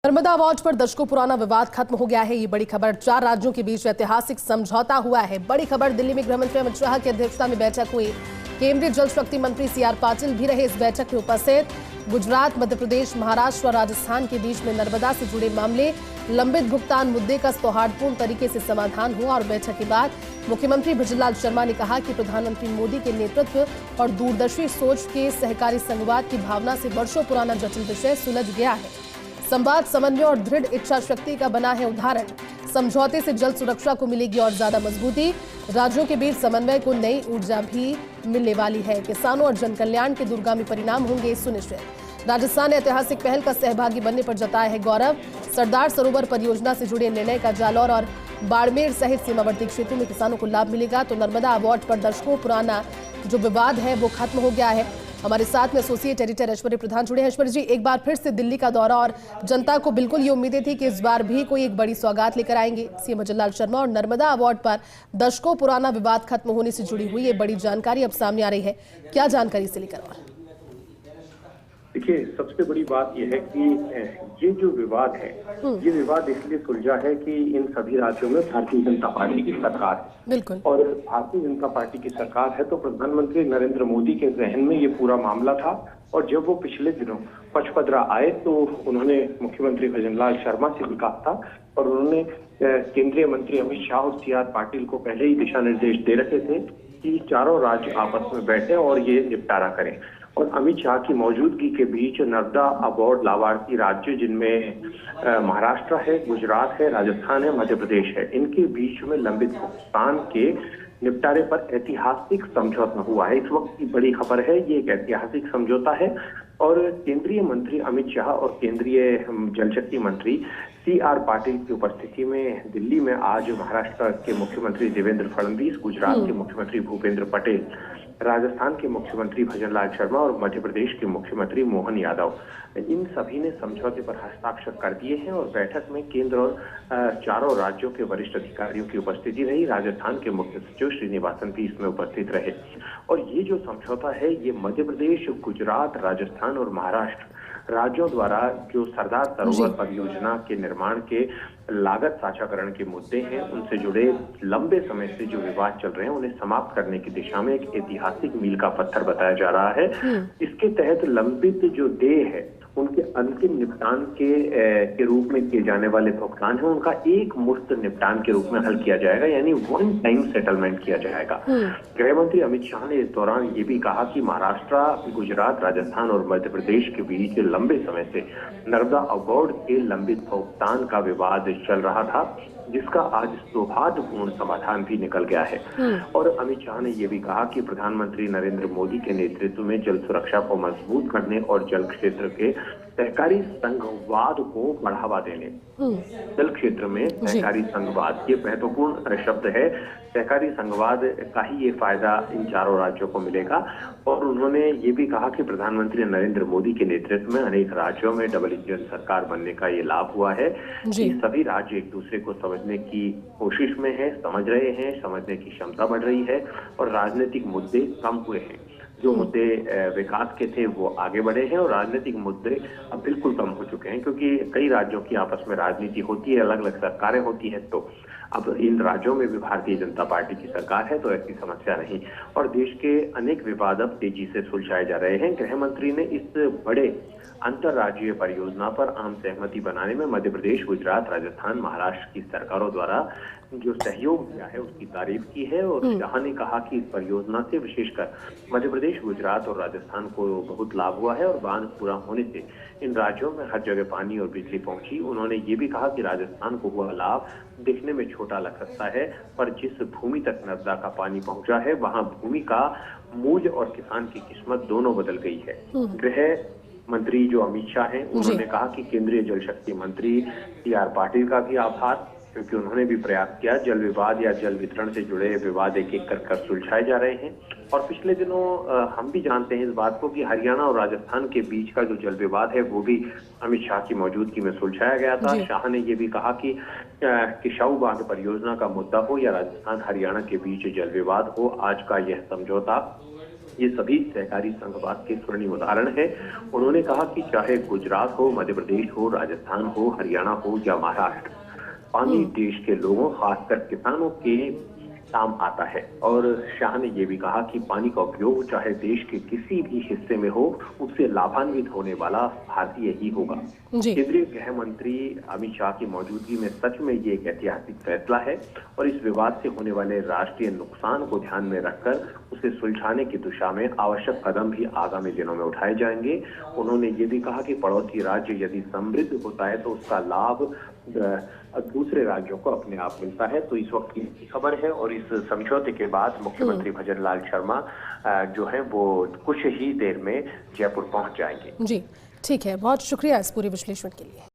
Narmada award पर दशकों पुराना विवाद खत्म हो गया है। ये बड़ी खबर, 4 राज्यों के बीच ऐतिहासिक समझौता हुआ है। बड़ी खबर, दिल्ली में गृहमंत्री अमित शाह की अध्यक्षता में बैठक हुई। केंद्रीय जल शक्ति मंत्री सीआर पाटिल भी रहे इस बैठक में उपस्थित। गुजरात, मध्य प्रदेश, महाराष्ट्र और राजस्थान के बीच में नर्मदा से जुड़े मामले, लंबित भुगतान मुद्दे का सौहार्दपूर्ण तरीके से समाधान हुआ और बैठक के बाद मुख्यमंत्री भजनलाल शर्मा ने कहा कि प्रधानमंत्री मोदी के नेतृत्व और दूरदर्शी सोच के सहकारी संघवाद की भावना से वर्षों पुराना जटिल विषय सुलझ गया है। संवाद, समन्वय और दृढ़ इच्छा शक्ति का बना है उदाहरण। समझौते से जल सुरक्षा को मिलेगी और ज्यादा मजबूती। राज्यों के बीच समन्वय को नई ऊर्जा भी मिलने वाली है। किसानों और जन कल्याण के दूरगामी परिणाम होंगे सुनिश्चित। राजस्थान ने ऐतिहासिक पहल का सहभागी बनने पर जताया है गौरव। सरदार सरोवर परियोजना से जुड़े निर्णय का जालौर और बाड़मेर सहित सीमावर्ती क्षेत्रों में किसानों को लाभ मिलेगा। तो नर्मदा अवार्ड पर दशकों पुराना जो विवाद है वो खत्म हो गया है। हमारे साथ में एसोसिएट एडिटर ऐश्वर्य प्रधान जुड़े हैं। ऐश्वर्य जी, एक बार फिर से दिल्ली का दौरा और जनता को बिल्कुल ये उम्मीदें थी कि इस बार भी कोई एक बड़ी सौगात लेकर आएंगे सीएम भजनलाल शर्मा, और नर्मदा अवार्ड पर दशकों पुराना विवाद खत्म होने से जुड़ी हुई ये बड़ी जानकारी अब सामने आ रही है। क्या जानकारी से लेकर? देखिए, सबसे बड़ी बात यह है कि ये जो विवाद है, ये विवाद इसलिए सुलझा है कि इन सभी राज्यों में भारतीय जनता पार्टी की सरकार है। बिल्कुल। और भारतीय जनता पार्टी की सरकार है तो प्रधानमंत्री नरेंद्र मोदी के जहन में ये पूरा मामला था। और जब वो पिछले दिनों पचपदरा आए तो उन्होंने मुख्यमंत्री भजनलाल शर्मा से भी कहा था और उन्होंने केंद्रीय मंत्री अमित शाह और सीआर पाटिल को पहले ही दिशा निर्देश दे रखे थे कि चारों राज्य आपस में बैठे और ये निपटारा करें। और अमित शाह की मौजूदगी के बीच नर्मदा अवार्ड लाभार्थी राज्य, जिनमें महाराष्ट्र है, गुजरात है, राजस्थान है, मध्य प्रदेश है, इनके बीच में लंबित भुगतान के निपटारे पर ऐतिहासिक समझौता हुआ है। इस वक्त की बड़ी खबर है, ये एक ऐतिहासिक समझौता है। और केंद्रीय मंत्री अमित शाह और केंद्रीय जल शक्ति मंत्री सीआर पाटिल की उपस्थिति में दिल्ली में आज महाराष्ट्र के मुख्यमंत्री देवेंद्र फडणवीस, गुजरात के मुख्यमंत्री भूपेंद्र पटेल, राजस्थान के मुख्यमंत्री भजनलाल शर्मा और मध्य प्रदेश के मुख्यमंत्री मोहन यादव, इन सभी ने समझौते पर हस्ताक्षर कर दिए हैं। और बैठक में केंद्र और चारों राज्यों के वरिष्ठ अधिकारियों की उपस्थिति रही। राजस्थान के मुख्य सचिव श्रीनिवासन भी इसमें उपस्थित रहे। और ये जो समझौता है, ये मध्य प्रदेश, गुजरात, राजस्थान और महाराष्ट्र राज्यों द्वारा जो सरदार सरोवर परियोजना के निर्माण के लागत साझाकरण के मुद्दे हैं, उनसे जुड़े लंबे समय से जो विवाद चल रहे हैं, उन्हें समाप्त करने की दिशा में एक ऐतिहासिक मील का पत्थर बताया जा रहा है। इसके तहत लंबित जो देय है, उनके अंतिम निपटान के रूप में किए जाने वाले भुगतान है, उनका एक मुश्त निपटान के रूप में हल किया जाएगा, यानी वन टाइम सेटलमेंट किया जाएगा। गृह मंत्री अमित शाह ने इस दौरान ये भी कहा कि महाराष्ट्र, गुजरात, राजस्थान और मध्य प्रदेश के बीच लंबे समय से नर्मदा अवार्ड के लंबित भुगतान का विवाद चल रहा था, जिसका आज सौहार्दपूर्ण समाधान भी निकल गया है। और अमित शाह ने यह भी कहा कि प्रधानमंत्री नरेंद्र मोदी के नेतृत्व में जल सुरक्षा को मजबूत करने और जल क्षेत्र के सहकारी संघवाद को बढ़ावा देने, जल क्षेत्र में सहकारी संघवाद, ये महत्वपूर्ण शब्द है। सहकारी संघवाद का ही ये फायदा इन चारों राज्यों को मिलेगा। और उन्होंने ये भी कहा कि प्रधानमंत्री नरेंद्र मोदी के नेतृत्व में अनेक राज्यों में डबल इंजन सरकार बनने का ये लाभ हुआ है कि सभी राज्य एक दूसरे को समझने की कोशिश में है, समझ रहे हैं, समझने की क्षमता बढ़ रही है और राजनीतिक मुद्दे कम हुए हैं। जो मुद्दे विकास के थे वो आगे बढ़े हैं और राजनीतिक मुद्दे अब बिल्कुल कम हो चुके हैं, क्योंकि कई राज्यों की आपस में राजनीति होती है, अलग अलग सरकारें होती है। तो अब इन राज्यों में भी भारतीय जनता पार्टी की सरकार है, तो ऐसी समस्या नहीं। और देश के अनेक विवाद अब तेजी से सुलझाए जा रहे हैं। गृह मंत्री ने इस बड़े अंतर्राज्यीय परियोजना पर आम सहमति बनाने में मध्य प्रदेश, गुजरात, राजस्थान, महाराष्ट्र की सरकारों द्वारा जो सहयोग दिया है उसकी तारीफ की है। और शाह ने कहा कि इस परियोजना से विशेषकर मध्य प्रदेश, गुजरात और राजस्थान को बहुत लाभ हुआ है और बांध पूरा होने से इन राज्यों में हर जगह पानी और बिजली पहुंची। उन्होंने ये भी कहा कि राजस्थान को हुआ लाभ दिखने में छोटा लग सकता है, पर जिस भूमि तक नर्मदा का पानी पहुंचा है, वहां भूमि का मूल्य और किसान की किस्मत दोनों बदल गई है। गृह मंत्री जो अमित शाह हैं, उन्होंने कहा कि केंद्रीय जल शक्ति मंत्री सीआर पाटिल का भी आभार, क्योंकि उन्होंने भी प्रयास किया। जल विवाद या जल वितरण से जुड़े विवाद एक एक कर सुलझाए जा रहे हैं। और पिछले दिनों हम भी जानते हैं इस बात को कि हरियाणा और राजस्थान के बीच का जो जल विवाद है वो भी अमित शाह की मौजूदगी में सुलझाया गया था। शाह ने ये भी कहा कि किशाऊ बांध परियोजना का मुद्दा हो या राजस्थान हरियाणा के बीच जल विवाद हो, आज का यह समझौता ये सभी सहकारी संघवाद के स्वर्णिम उदाहरण है। उन्होंने कहा कि चाहे गुजरात हो, मध्य प्रदेश हो, राजस्थान हो, हरियाणा हो या महाराष्ट्र, पानी देश के लोगों, खासकर किसानों के काम आता है। और शाह ने यह भी कहा कि पानी का उपयोग चाहे देश के किसी भी हिस्से में हो, उससे लाभान्वित होने वाला भारतीय ही होगा। केंद्रीय गृह मंत्री अमित शाह की मौजूदगी में सच में ये एक ऐतिहासिक फैसला है और इस विवाद से होने वाले राष्ट्रीय नुकसान को ध्यान में रखकर उसे सुलझाने की दिशा में आवश्यक कदम भी आगामी दिनों में उठाए जाएंगे। उन्होंने ये भी कहा कि पड़ोसी राज्य यदि समृद्ध होता है तो उसका लाभ दूसरे राज्यों को अपने आप मिलता है। तो इस वक्त की खबर है और इस समझौते के बाद मुख्यमंत्री भजनलाल शर्मा जो है वो कुछ ही देर में जयपुर पहुंच जाएंगे। जी ठीक है, बहुत शुक्रिया इस पूरे विश्लेषण के लिए।